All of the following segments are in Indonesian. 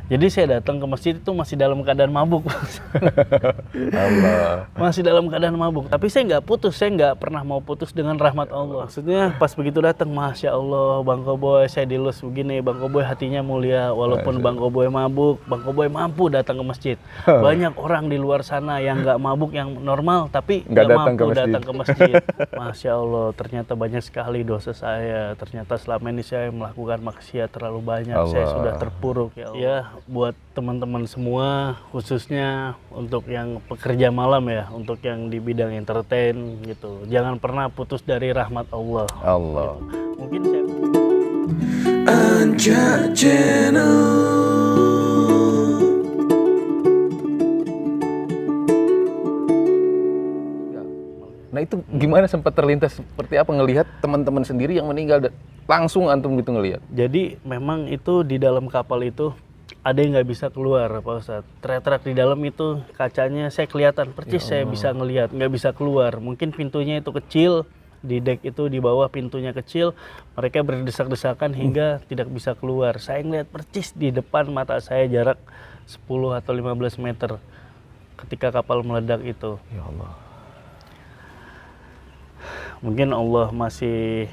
Jadi saya datang ke masjid itu masih dalam keadaan mabuk. Allah. Masih dalam keadaan mabuk. Tapi saya nggak putus, saya nggak pernah mau putus dengan rahmat Allah. Maksudnya pas begitu datang, Masya Allah, Bang Koboy, saya dilus begini. Bang Koboy hatinya mulia, walaupun Bang Koboy mabuk, Bang Koboy mampu datang ke masjid. Banyak orang di luar sana yang nggak mabuk, yang normal, tapi nggak mampu datang ke masjid. Masya Allah, ternyata banyak sekali dosa saya. Ternyata selama ini saya melakukan maksiat terlalu banyak. Saya sudah terpuruk, ya Allah. Ya, buat teman-teman semua, khususnya untuk yang pekerja malam ya, untuk yang di bidang entertain gitu, jangan pernah putus dari rahmat Allah. Allah. Gitu. Mungkin saya Anja Channel. Nah itu gimana, sempat terlintas seperti apa ngelihat teman-teman sendiri yang meninggal langsung antum gitu ngelihat? Jadi memang itu di dalam kapal itu ada yang nggak bisa keluar, Pak Ustadz. Teriak-teriak di dalam itu, kacanya saya kelihatan percis, saya bisa ngelihat, nggak bisa keluar. Mungkin pintunya itu kecil, di dek itu di bawah pintunya kecil, mereka berdesak-desakan hingga tidak bisa keluar. Saya ngelihat percis di depan mata saya, jarak 10 atau 15 meter ketika kapal meledak itu. Ya Allah. Mungkin Allah masih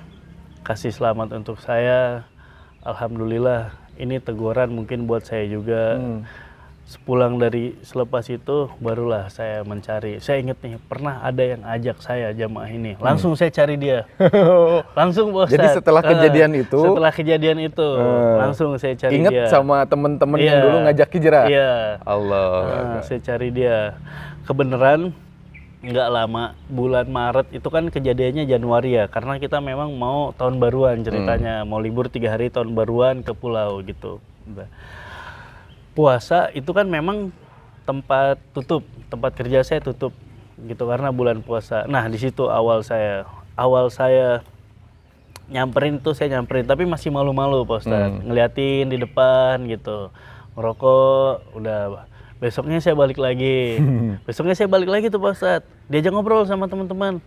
kasih selamat untuk saya. Alhamdulillah, ini teguran mungkin buat saya juga. Sepulang dari selepas itu barulah saya mencari. Saya ingat nih, pernah ada yang ajak saya jamaah ini. Langsung saya cari dia. Langsung, Pak Ustadz. Jadi setelah kejadian itu? Setelah kejadian itu, langsung saya cari ingat dia. Ingat sama teman-teman yang dulu ngajak hijrah? Iya. Allah. Saya cari dia. Kebenaran nggak lama, bulan Maret itu kan kejadiannya Januari ya, karena kita memang mau tahun baruan ceritanya, mau libur 3 hari tahun baruan ke pulau gitu. Puasa itu kan memang tempat tutup, tempat kerja saya tutup gitu karena bulan puasa. Nah di situ awal saya nyamperin tuh, saya nyamperin tapi masih malu-malu Pak Ustadz, ngeliatin di depan gitu, ngerokok. Udah besoknya saya balik lagi, tuh Pak Ustadz, diajak ngobrol sama teman-teman.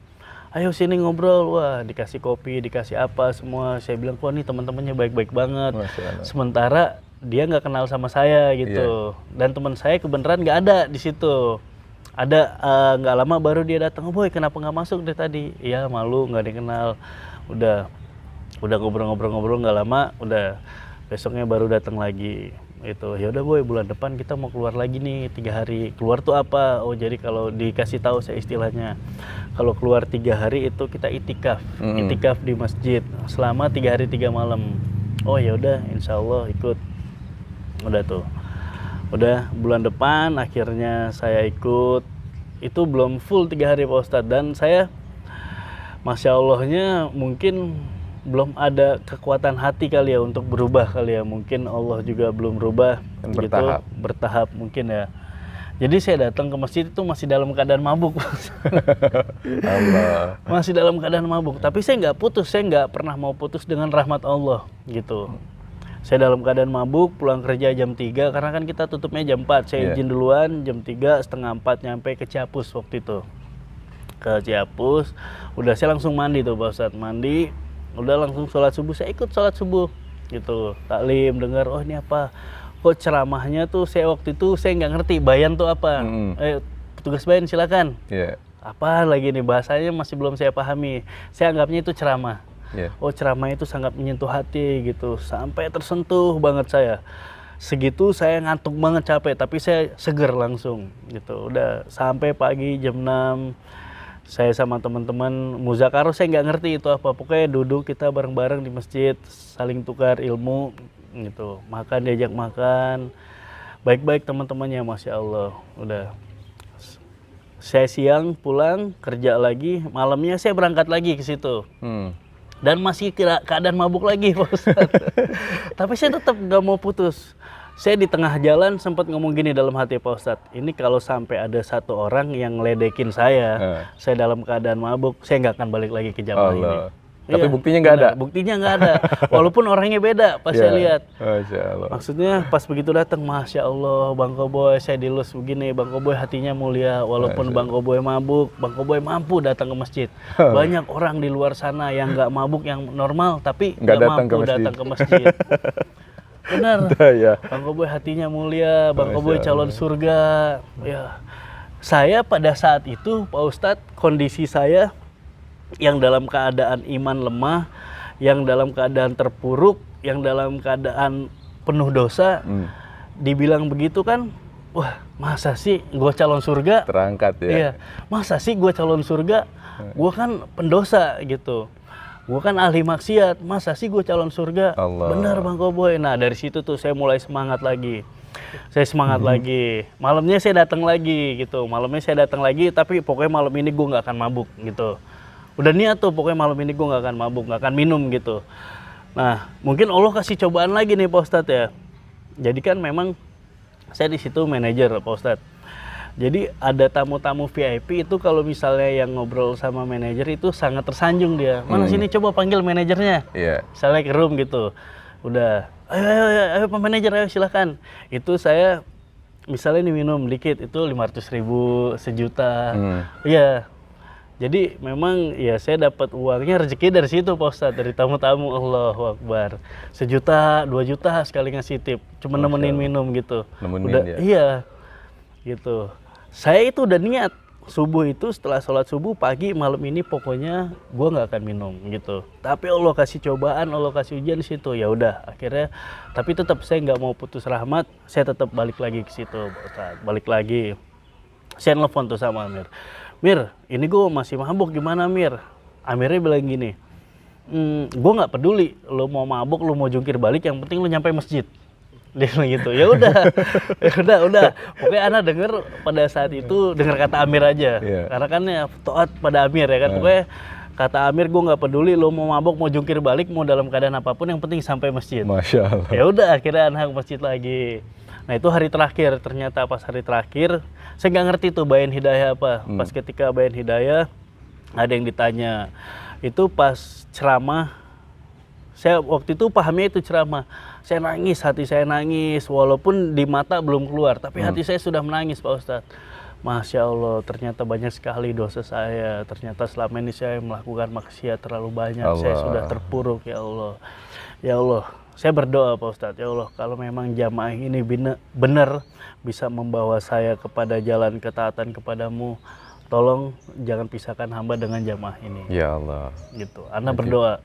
Ayo sini ngobrol, wah dikasih kopi, dikasih apa semua. Saya bilang, wah nih teman-temannya baik-baik banget. Sementara dia nggak kenal sama saya gitu, dan teman saya kebenaran nggak ada di situ. Ada nggak lama baru dia datang, oh boy kenapa nggak masuk dari tadi? Iya malu, nggak dikenal. Udah ngobrol-ngobrol nggak lama, udah besoknya baru datang lagi. Itu ya udah boy, bulan depan kita mau keluar lagi nih 3 hari. Keluar tuh apa? Oh jadi kalau dikasih tahu saya istilahnya, kalau keluar 3 hari itu kita itikaf, itikaf di masjid selama 3 hari 3 malam. Oh ya udah, insya Allah ikut. Udah tuh, udah bulan depan akhirnya saya ikut. Itu belum full 3 hari Pak Ustadz, dan saya Masya Allahnya mungkin belum ada kekuatan hati kali ya untuk berubah kali ya. Mungkin Allah juga belum berubah gitu, bertahap mungkin ya. Jadi saya datang ke masjid itu masih dalam keadaan mabuk. Allah. Masih dalam keadaan mabuk, tapi saya nggak putus, saya nggak pernah mau putus dengan rahmat Allah gitu. Saya dalam keadaan mabuk, pulang kerja jam 3, karena kan kita tutupnya jam 4. Saya izin duluan, jam 3, setengah 4 nyampe ke Ciapus waktu itu. Ke Ciapus, udah saya langsung mandi tuh Pak Ustadz, mandi, udah langsung sholat subuh, saya ikut sholat subuh gitu. Taklim, dengar, oh ini apa? Kok ceramahnya tuh saya waktu itu saya nggak ngerti, bayan tuh apa? Petugas bayan silakan. Apa lagi nih, bahasanya masih belum saya pahami. Saya anggapnya itu ceramah. Oh ceramah itu sangat menyentuh hati gitu, sampai tersentuh banget saya. Segitu saya ngantuk banget, capek, tapi saya seger langsung gitu. Udah sampai pagi jam 6, saya sama teman-teman muzakarah, saya nggak ngerti itu apa. Pokoknya duduk kita bareng-bareng di masjid, saling tukar ilmu gitu. Makan, diajak makan, baik-baik teman-temannya, Masya Allah. Udah saya siang pulang kerja lagi, malamnya saya berangkat lagi ke situ. Dan masih keadaan mabuk lagi Pak Ustadz. Tapi saya tetap gak mau putus. Saya di tengah jalan sempat ngomong gini dalam hati, Pak Ustadz, ini kalau sampai ada satu orang yang ngeledekin saya dalam keadaan mabuk, saya nggak akan balik lagi ke jamaah ini. Tapi buktinya nggak ada? Buktinya nggak ada, walaupun orangnya beda pas saya lihat. Masya Allah. Maksudnya pas begitu datang, Masya Allah, Bang Koboy, saya dilus begini, Bang Koboy hatinya mulia, walaupun Bang Koboy mabuk, Bang Koboy mampu datang ke masjid. Banyak orang di luar sana yang nggak mabuk, yang normal, tapi nggak mampu datang ke masjid. benar. Ya. Bang Koboy hatinya mulia, Bang Koboy calon surga. Ya, saya pada saat itu Pak Ustadz, kondisi saya yang dalam keadaan iman lemah, yang dalam keadaan terpuruk, yang dalam keadaan penuh dosa, dibilang begitu kan, wah masa sih gue calon surga? Terangkat ya. Iya, masa sih gue calon surga? Gue kan pendosa gitu. Gue kan ahli maksiat, masa sih gue calon surga? Allah. Benar Bang Koboy. Nah dari situ tuh saya mulai semangat lagi. Saya semangat lagi. Malamnya saya datang lagi gitu. Malamnya saya datang lagi, tapi pokoknya malam ini gue nggak akan mabuk gitu. Udah niat tuh, pokoknya malam ini gue nggak akan mabuk, nggak akan minum gitu. Nah mungkin Allah kasih cobaan lagi nih Pak Ustadz ya. Jadi kan memang saya di situ manajer Pak Ustadz. Jadi ada tamu-tamu VIP itu kalau misalnya yang ngobrol sama manajer itu sangat tersanjung dia. Mana sini coba panggil manajernya. Iya. Misalnya ke room gitu. Udah, ayo Pak Manajer, ayo silakan. Itu saya misalnya nih minum dikit itu 500.000, sejuta. Iya. Jadi memang ya saya dapat uangnya rezeki dari situ Pak Ustadz, dari tamu-tamu. Allahu Akbar. 1 juta, 2 juta sekali ngasih tip. Cuma nemenin minum gitu. Nemenin Udah, ya. iya. Gitu. Saya itu udah niat subuh itu setelah sholat subuh pagi malam ini pokoknya gue nggak akan minum gitu. Tapi Allah kasih cobaan, Allah kasih ujian di situ. Ya udah akhirnya. Tapi tetap saya nggak mau putus rahmat. Saya tetap balik lagi ke situ. Balik lagi. Saya nelfon tuh sama Amir. Mir, ini gue masih mabuk gimana Mir? Amirnya bilang gini. Gue nggak peduli. Lo mau mabuk, lo mau jungkir balik. Yang penting lo nyampe masjid. Dia bilang gitu. Ya udah. Pokoknya Ana denger pada saat itu dengar kata Amir aja. Karena kan ya taat pada Amir ya kan. Pokoknya kata Amir gue nggak peduli lo mau mabuk, mau jungkir balik, mau dalam keadaan apapun yang penting sampai masjid. Masya Allah. Ya udah akhirnya Ana ke masjid lagi. Nah itu hari terakhir, ternyata pas hari terakhir saya nggak ngerti tuh bayan hidayah apa. Pas ketika bayan hidayah ada yang ditanya. Itu pas ceramah. Saya waktu itu pahamnya itu ceramah. Saya nangis, hati saya nangis. Walaupun di mata belum keluar. Tapi hati saya sudah menangis Pak Ustadz. Masya Allah, ternyata banyak sekali dosa saya. Ternyata selama ini saya melakukan maksiat terlalu banyak. Allah. Saya sudah terpuruk ya Allah. Ya Allah, saya berdoa Pak Ustadz. Ya Allah, kalau memang jamaah ini benar bisa membawa saya kepada jalan ketaatan kepadamu. Tolong jangan pisahkan hamba dengan jamaah ini. Ya Allah. Gitu. Anda berdoa.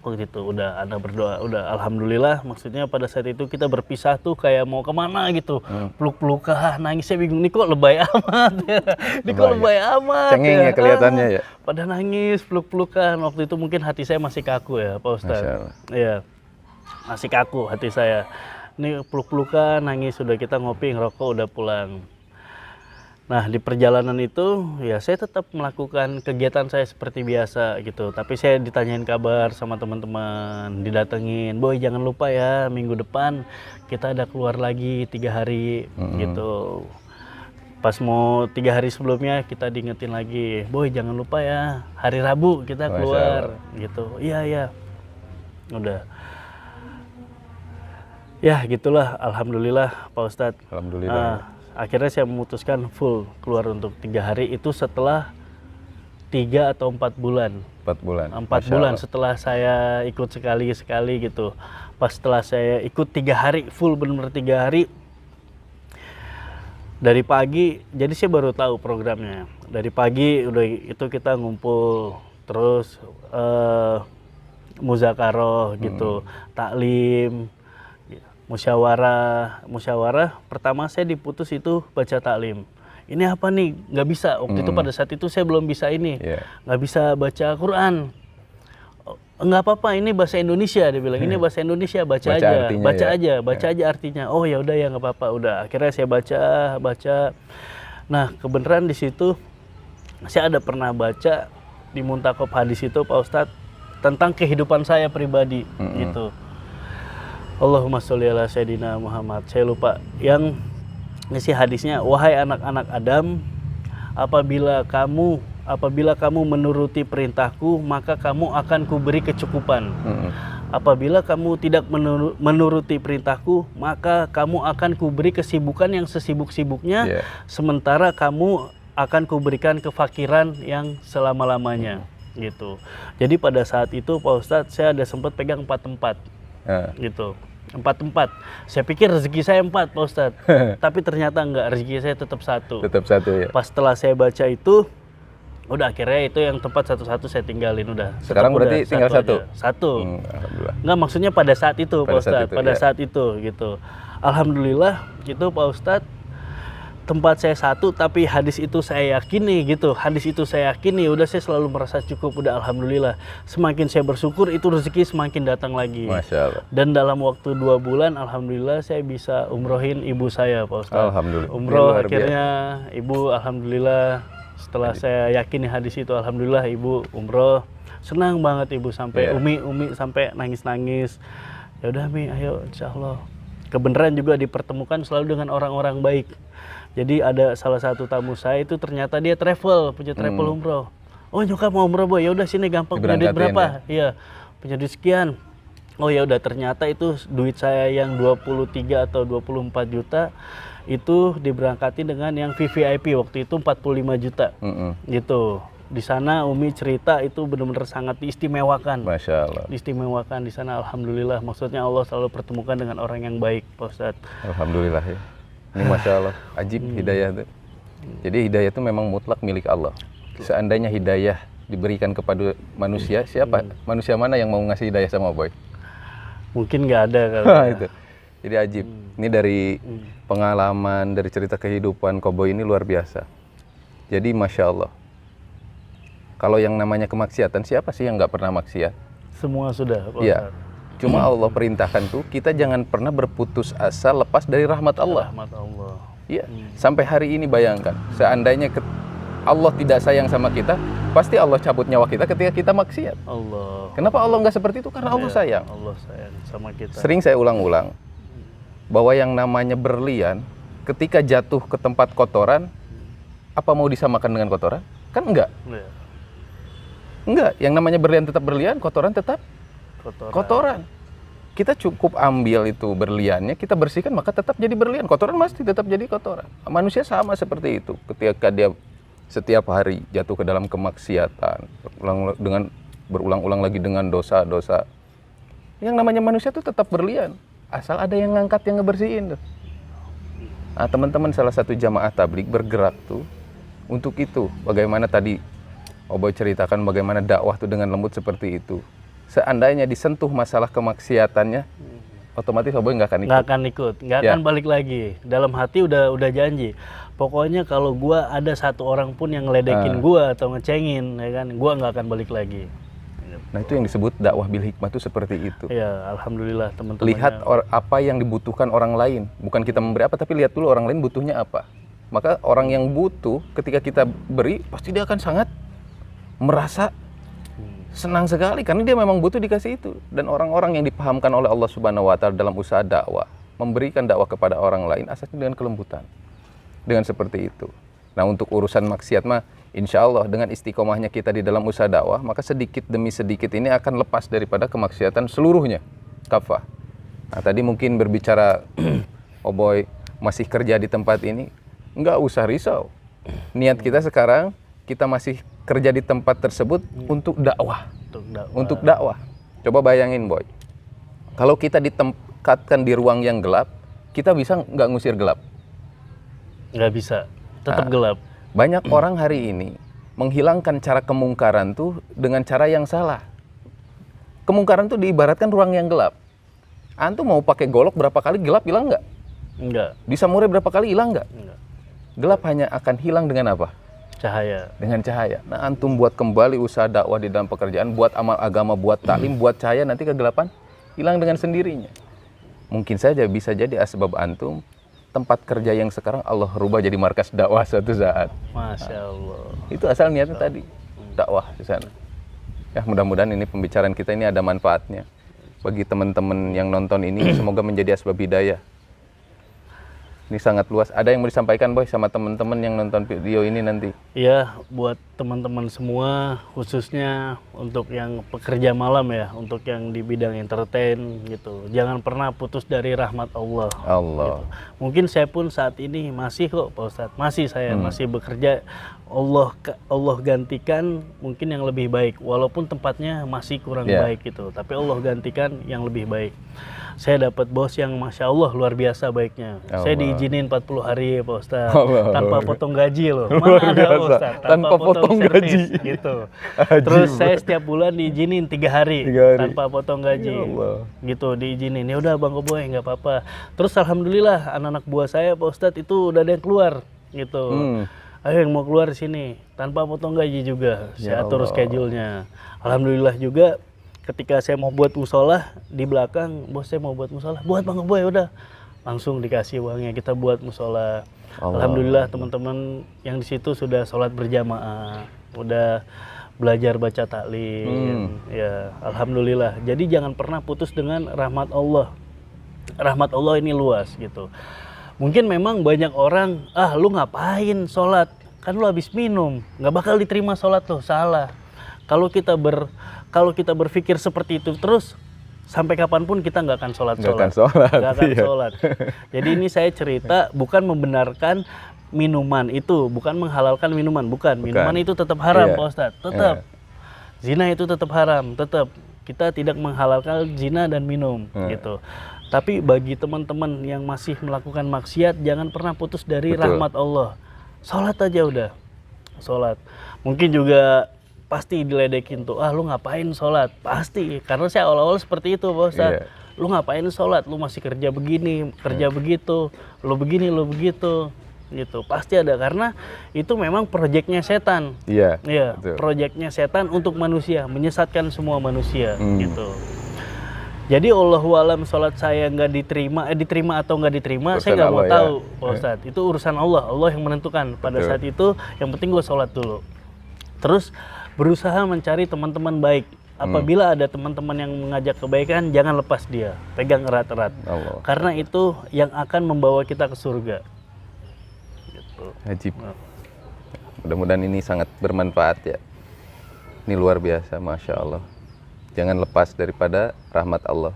Waktu itu udah Anda berdoa, udah alhamdulillah. Maksudnya pada saat itu kita berpisah tuh kayak mau kemana gitu, peluk-pelukan, nangisnya bingung. Ini kok lebay amat ya, ini kok lebay amat. Cengeng ya kelihatannya ya. Pada nangis, peluk-pelukan. Waktu itu mungkin hati saya masih kaku ya, Pak Ustadz. Iya, masih kaku hati saya. Ini peluk-pelukan, nangis, sudah kita ngopi, ngerokok, udah pulang. Nah di perjalanan itu ya saya tetap melakukan kegiatan saya seperti biasa gitu. Tapi saya ditanyain kabar sama teman-teman, didatengin, boy jangan lupa ya minggu depan kita ada keluar lagi 3 hari gitu. Pas mau 3 hari sebelumnya kita diingetin lagi, boy jangan lupa ya hari Rabu kita keluar gitu. Iya. Udah. Ya gitulah, alhamdulillah Pak Ustadz. Alhamdulillah. Akhirnya saya memutuskan full keluar untuk 3 hari itu setelah 3 atau 4 bulan. 4 bulan. 4 bulan setelah saya ikut sekali gitu. Pas setelah saya ikut 3 hari full, benar-benar 3 hari. Dari pagi, jadi saya baru tahu programnya. Dari pagi udah itu kita ngumpul terus muzakarah gitu, taklim. Musyawarah pertama saya diputus itu baca taklim. Ini apa nih? Nggak bisa. Waktu itu pada saat itu saya belum bisa ini. Nggak bisa baca Quran. Nggak apa-apa, ini bahasa Indonesia dia bilang. Ini bahasa Indonesia, baca aja. Baca aja artinya. Oh ya udah ya nggak apa-apa. Udah akhirnya saya baca. Nah kebenaran di situ saya ada pernah baca di Muntakhab hadis itu Pak Ustadz tentang kehidupan saya pribadi gitu. Allahumma sholli ala Sayyidina Muhammad. Saya lupa yang ngisi hadisnya, wahai anak-anak Adam, apabila kamu menuruti perintahku, maka kamu akan kuberi kecukupan. Apabila kamu tidak menuruti perintahku, maka kamu akan kuberi kesibukan yang sesibuk-sibuknya, sementara kamu akan kuberikan kefakiran yang selama-lamanya gitu. Jadi pada saat itu Pak Ustadz saya ada sempat pegang 4 tempat gitu. 4 tempat. Saya pikir rezeki saya 4, Pak Ustadz. Tapi ternyata enggak, rezeki saya tetap 1. Tetap 1 ya. Pas setelah saya baca itu, udah akhirnya itu yang tempat satu-satu saya tinggalin udah. Sekarang Tetap berarti udah, tinggal 1? aja. 1. Alhamdulillah. Enggak, maksudnya pada saat itu, Pak Ustadz. Pada ya. saat itu gitu. Alhamdulillah itu Pak Ustadz, tempat saya 1 tapi hadis itu saya yakini gitu. Hadis itu saya yakini, udah saya selalu merasa cukup, udah alhamdulillah. Semakin saya bersyukur itu rezeki semakin datang lagi. Masya Allah. Dan dalam waktu 2 bulan alhamdulillah saya bisa umrohin ibu saya, Pak Ustadz. Alhamdulillah. Umroh Luar akhirnya ibu alhamdulillah setelah saya yakini hadis itu alhamdulillah ibu umroh. Senang banget ibu sampai Umi sampai nangis-nangis. Ya udah Mi, ayo insyaallah. Kebenaran juga dipertemukan selalu dengan orang-orang baik. Jadi ada salah satu tamu saya itu ternyata dia punya travel umroh. Oh nyokap mau umroh boy, ya udah sini gampang, punya duit berapa? Iya, punya duit sekian. Oh ya udah, ternyata itu duit saya yang 23 atau 24 juta itu diberangkati dengan yang VVIP waktu itu 45 juta. Gitu. Di sana Umi cerita itu benar-benar sangat diistimewakan. Masya Allah. Diistimewakan di sana alhamdulillah. Maksudnya Allah selalu pertemukan dengan orang yang baik, Pak Ustadz. Alhamdulillah ya. Ini Masya Allah, ajib hidayah itu. Jadi hidayah itu memang mutlak milik Allah. Seandainya hidayah diberikan kepada manusia, siapa? Manusia mana yang mau ngasih hidayah sama Boy? Mungkin nggak ada kali. Itu. Jadi ajib. Ini dari pengalaman, dari cerita kehidupan Koboy ini luar biasa. Jadi Masya Allah. Kalau yang namanya kemaksiatan, siapa sih yang nggak pernah maksiat? Semua sudah, Pak Iya. Ustadz. Cuma Allah perintahkan tuh, kita jangan pernah berputus asa lepas dari rahmat Allah. Rahmat Allah. Iya. Sampai hari ini bayangkan, seandainya Allah tidak sayang sama kita, pasti Allah cabut nyawa kita ketika kita maksiat. Allah. Kenapa Allah nggak seperti itu? Karena Allah sayang. Allah sayang sama kita. Sering saya ulang-ulang bahwa yang namanya berlian ketika jatuh ke tempat kotoran, apa mau disamakan dengan kotoran? Kan enggak. Ya. Enggak. Yang namanya berlian tetap berlian, kotoran tetap kotoran. Kita cukup ambil itu berliannya, kita bersihkan, maka tetap jadi berlian. Kotoran pasti tetap jadi kotoran. Manusia sama seperti itu. Ketika dia setiap hari jatuh ke dalam kemaksiatan, berulang-ulang lagi dengan dosa-dosa, yang namanya manusia itu tetap berlian. Asal ada yang ngangkat, yang ngebersihin tuh. Nah, teman-teman, salah satu jamaah tabligh bergerak tuh untuk itu. Bagaimana tadi Oboy ceritakan bagaimana dakwah tuh dengan lembut seperti itu. Seandainya disentuh masalah kemaksiatannya, otomatis Oboy nggak akan ikut. Nggak akan balik lagi. Dalam hati udah janji. Pokoknya kalau gua ada satu orang pun yang ngeledekin gua atau ngecengin, ya kan, gua nggak akan balik lagi. Nah itu yang disebut dakwah bil hikmah itu seperti itu. Ya alhamdulillah teman-teman. Lihat apa yang dibutuhkan orang lain, bukan kita memberi apa, tapi lihat dulu orang lain butuhnya apa. Maka orang yang butuh ketika kita beri, pasti dia akan sangat merasa senang sekali karena dia memang butuh dikasih itu. Dan orang-orang yang dipahamkan oleh Allah Subhanahu wa taala dalam usaha dakwah, memberikan dakwah kepada orang lain asalnya dengan kelembutan. Dengan seperti itu. Nah, untuk urusan maksiat mah insya Allah dengan istiqomahnya kita di dalam usaha dakwah, maka sedikit demi sedikit ini akan lepas daripada kemaksiatan seluruhnya. Kafah. Nah, tadi mungkin berbicara Oboy masih kerja di tempat ini, nggak usah risau. Niat kita sekarang, kita masih kerja di tempat tersebut untuk dakwah. Untuk dakwah. Coba bayangin, Boy. Kalau kita ditempatkan di ruang yang gelap, kita bisa nggak ngusir gelap? Nggak bisa. Tetap gelap. Banyak orang hari ini menghilangkan cara kemungkaran tuh dengan cara yang salah. Kemungkaran tuh diibaratkan ruang yang gelap. Antum mau pakai golok berapa kali gelap hilang nggak? Enggak. Disamurai berapa kali hilang nggak? Enggak. Gelap hanya akan hilang dengan apa? Cahaya. Dengan cahaya. Nah, antum buat kembali usaha dakwah di dalam pekerjaan, buat amal agama, buat taklim, buat cahaya, nanti kegelapan hilang dengan sendirinya. Mungkin saja bisa jadi asbab antum tempat kerja yang sekarang Allah rubah jadi markas dakwah suatu saat. Masya Allah. Itu asal niatnya tadi, dakwah di sana. Ya, mudah-mudahan ini pembicaraan kita ini ada manfaatnya bagi teman-teman yang nonton ini. Semoga menjadi asbab hidayah. Ini sangat luas. Ada yang mau disampaikan, Boy, sama teman-teman yang nonton video ini nanti? Iya, buat teman-teman semua, khususnya untuk yang pekerja malam ya, untuk yang di bidang entertain gitu. Jangan pernah putus dari rahmat Allah. Allah. Mungkin saya pun saat ini masih kok Pak Ustadz, masih saya masih bekerja. Allah gantikan mungkin yang lebih baik, walaupun tempatnya masih kurang baik gitu, tapi Allah gantikan yang lebih baik. Saya dapat bos yang masya Allah luar biasa baiknya. Saya diizinin 40 hari ya Pak Ustadz, tanpa potong gaji loh. Mana ada Pak Ustadz, tanpa potong gaji gitu. Terus saya setiap bulan diizinin 3 hari, tanpa potong gaji gitu, diizinin. Ya udah Bang Koboy nggak apa-apa. Terus alhamdulillah anak-anak buah saya Pak Ustadz itu udah ada yang keluar gitu. Ayo yang mau keluar di sini tanpa potong gaji juga. Saya atur schedule-nya. Alhamdulillah juga ketika saya mau buat musola di belakang, bos saya mau buat musola, buat Bang Koboy udah. Langsung dikasih uangnya, kita buat musola. Alhamdulillah teman-teman yang di situ sudah sholat berjamaah, udah belajar baca taklim. Ya, alhamdulillah. Jadi jangan pernah putus dengan rahmat Allah. Rahmat Allah ini luas gitu. Mungkin memang banyak orang, lu ngapain sholat? Kan lu habis minum, nggak bakal diterima sholat lo. Salah. Kalau kita berpikir seperti itu terus, sampai kapanpun kita nggak akan sholat. Sholat. Jadi ini saya cerita bukan membenarkan minuman itu, bukan menghalalkan minuman, bukan. Minuman itu tetap haram, Pak Ustadz. Tetap. Zina itu tetap haram, tetap. Kita tidak menghalalkan zina dan minum, gitu. Tapi bagi teman-teman yang masih melakukan maksiat, jangan pernah putus dari rahmat Allah. Sholat aja udah. Sholat. Mungkin juga pasti diledekin tuh, lu ngapain sholat? Pasti, karena saya awal-awal seperti itu Pak Ustadz. Lu ngapain sholat? Lu masih kerja begini, kerja begitu, lu begini, lu begitu. Gitu. Pasti ada, karena itu memang proyeknya setan. Iya, proyeknya setan untuk manusia, menyesatkan semua manusia gitu. Jadi Allahu alam sholat saya nggak diterima atau nggak diterima, urusan saya nggak mau tahu Pak Ustadz. Itu urusan Allah yang menentukan. Pada saat itu yang penting gue sholat dulu. Terus berusaha mencari teman-teman baik. Apabila ada teman-teman yang mengajak kebaikan, jangan lepas dia, pegang erat-erat. Karena itu yang akan membawa kita ke surga. Gitu. Ajib. Mudah-mudahan ini sangat bermanfaat ya. Ini luar biasa, Masya Allah. Jangan lepas daripada rahmat Allah.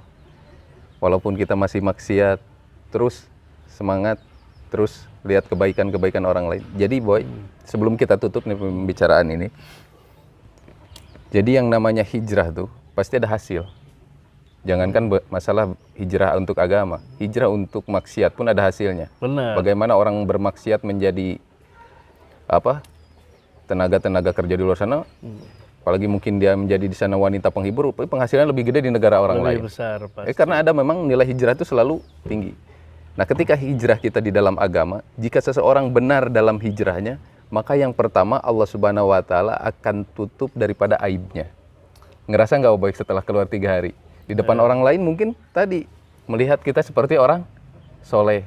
Walaupun kita masih maksiat, terus semangat, terus lihat kebaikan-kebaikan orang lain. Jadi Boy, sebelum kita tutup nih pembicaraan ini, jadi yang namanya hijrah tuh pasti ada hasil. Jangankan masalah hijrah untuk agama, hijrah untuk maksiat pun ada hasilnya. Benar. Bagaimana orang bermaksiat menjadi tenaga kerja di luar sana, apalagi mungkin dia menjadi di sana wanita penghibur, penghasilannya lebih gede di negara orang lain. Lebih besar pasti. Karena ada memang nilai hijrah itu selalu tinggi. Nah, ketika hijrah kita di dalam agama, jika seseorang benar dalam hijrahnya, maka yang pertama Allah Subhanahu wa Ta'ala akan tutup daripada aibnya. Ngerasa nggak baik setelah keluar 3 hari? Di depan orang lain mungkin tadi melihat kita seperti orang soleh.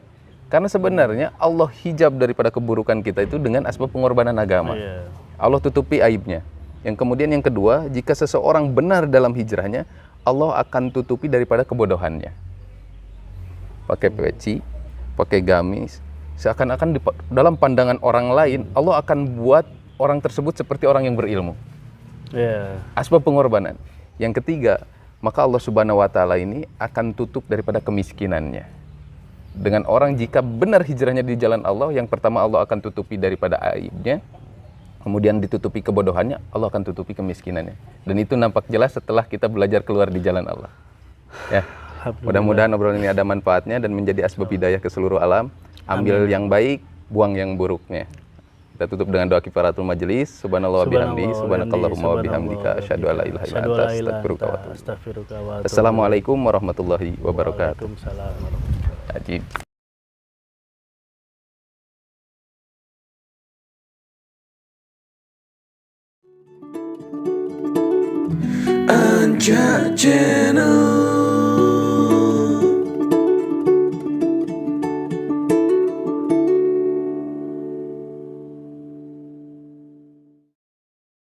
Karena sebenarnya Allah hijab daripada keburukan kita itu dengan asbab pengorbanan agama. Allah tutupi aibnya. Yang kemudian yang kedua, jika seseorang benar dalam hijrahnya, Allah akan tutupi daripada kebodohannya. Pakai peci, pakai gamis, seakan-akan dalam pandangan orang lain, Allah akan buat orang tersebut seperti orang yang berilmu. Asbab pengorbanan. Yang ketiga, maka Allah Subhanahu wa Ta'ala ini akan tutup daripada kemiskinannya. Dengan orang jika benar hijrahnya di jalan Allah, yang pertama Allah akan tutupi daripada aibnya, kemudian ditutupi kebodohannya, Allah akan tutupi kemiskinannya. Dan itu nampak jelas setelah kita belajar keluar di jalan Allah. Ya, mudah-mudahan obrolan ini ada manfaatnya dan menjadi asbab hidayah ke seluruh alam. Ambil yang baik, buang yang buruknya. Kita tutup dengan doa kifaratul majelis. Subhanallah wa bihamdi, subhanakallahumma wa bihamdika, asyhadu an la ilaha illa anta, astaghfiruka wa atubu ilaik. Assalamualaikum warahmatullahi wabarakatuh. Waalaikumsalam warahmatullahi wabarakatuh. Ajib. Anja Channel.